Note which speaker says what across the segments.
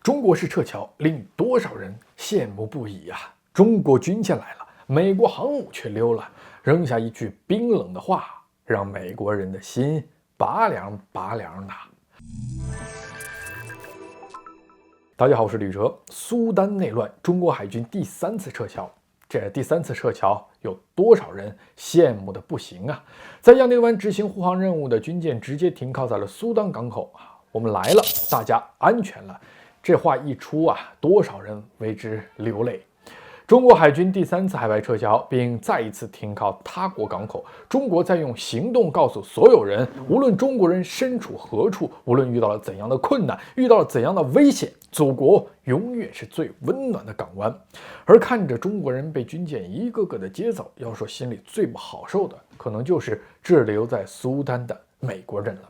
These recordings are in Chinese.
Speaker 1: 中国式撤侨令多少人羡慕不已啊！中国军舰来了，美国航母却溜了，扔下一句冰冷的话，让美国人的心拔凉拔凉的。大家好，我是吕哲。苏丹内乱，中国海军第3次撤侨。这第3次撤侨有多少人羡慕的不行啊！在亚丁湾执行护航任务的军舰直接停靠在了苏丹港口啊！我们来了，大家安全了。这话一出啊，多少人为之流泪。中国海军第3次海外撤侨，并再一次停靠他国港口。中国在用行动告诉所有人，无论中国人身处何处，无论遇到了怎样的困难，遇到了怎样的危险，祖国永远是最温暖的港湾。而看着中国人被军舰一个个的接走，要说心里最不好受的，可能就是滞留在苏丹的美国人了。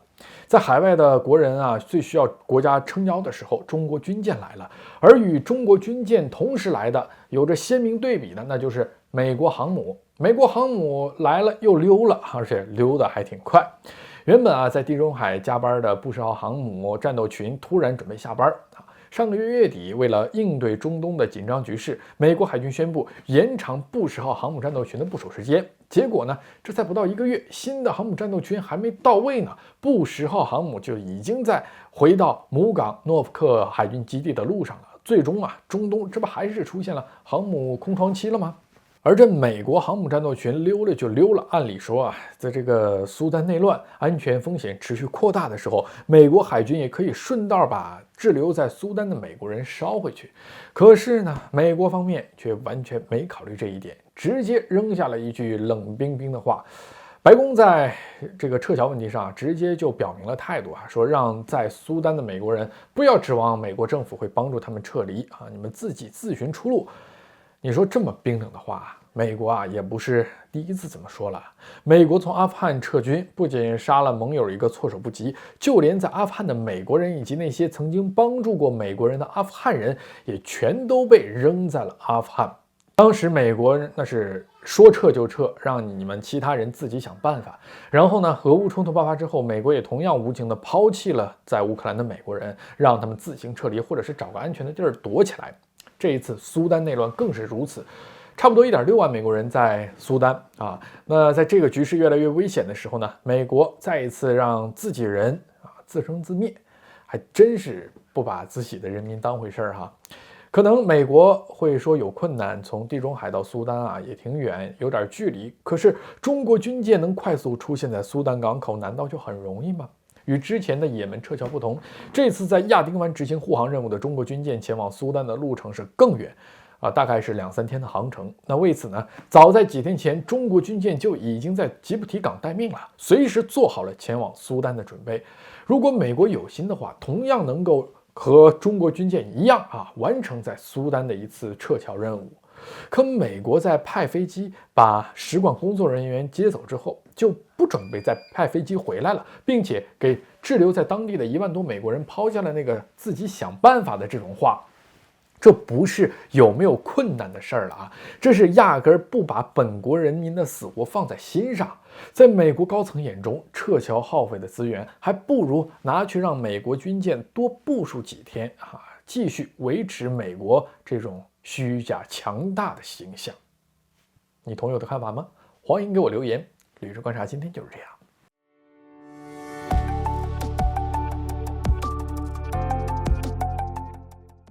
Speaker 1: 在海外的国人啊，最需要国家撑腰的时候，中国军舰来了。而与中国军舰同时来的，有着鲜明对比的，那就是美国航母。美国航母来了又溜了，而且溜得还挺快。原本啊，在地中海加班的布什号航母战斗群突然准备下班。上个月月底，为了应对中东的紧张局势，美国海军宣布延长布什号航母战斗群的部署时间。结果呢，这才不到1个月，新的航母战斗群还没到位呢，布什号航母就已经在回到母港诺福克海军基地的路上了。最终啊，中东这不还是出现了航母空窗期了吗？而这美国航母战斗群溜了就溜了，按理说啊，在这个苏丹内乱、安全风险持续扩大的时候，美国海军也可以顺道把滞留在苏丹的美国人捎回去。可是呢，美国方面却完全没考虑这一点，直接扔下了一句冷冰冰的话。白宫在这个撤侨问题上直接就表明了态度啊，说让在苏丹的美国人不要指望美国政府会帮助他们撤离啊，你们自己自寻出路。你说这么冰冷的话，美国啊也不是第一次这么说了。美国从阿富汗撤军，不仅杀了盟友一个措手不及，就连在阿富汗的美国人以及那些曾经帮助过美国人的阿富汗人，也全都被扔在了阿富汗。当时美国那是说撤就撤，让你们其他人自己想办法。然后呢，俄乌冲突爆发之后，美国也同样无情地抛弃了在乌克兰的美国人，让他们自行撤离，或者是找个安全的地儿躲起来。这一次苏丹内乱更是如此，差不多1.6万美国人在苏丹啊。那在这个局势越来越危险的时候呢，美国再一次让自己人自生自灭，还真是不把自己的人民当回事儿哈。可能美国会说有困难，从地中海到苏丹啊也挺远，有点距离。可是中国军舰能快速出现在苏丹港口，难道就很容易吗？与之前的也门撤侨不同，这次在亚丁湾执行护航任务的中国军舰前往苏丹的路程是更远大概是2-3天的航程。那为此呢，早在几天前，中国军舰就已经在吉布提港待命了，随时做好了前往苏丹的准备。如果美国有心的话，同样能够和中国军舰一样完成在苏丹的一次撤侨任务。可美国在派飞机把使馆工作人员接走之后，就不准备再派飞机回来了，并且给滞留在当地的1万多美国人抛下了那个自己想办法的这种话。这不是有没有困难的事儿了这是压根儿不把本国人民的死活放在心上。在美国高层眼中，撤侨耗费的资源还不如拿去让美国军舰多部署几天继续维持美国这种虚假强大的形象。你同意我的看法吗？欢迎给我留言。吕哲观察今天就是这样。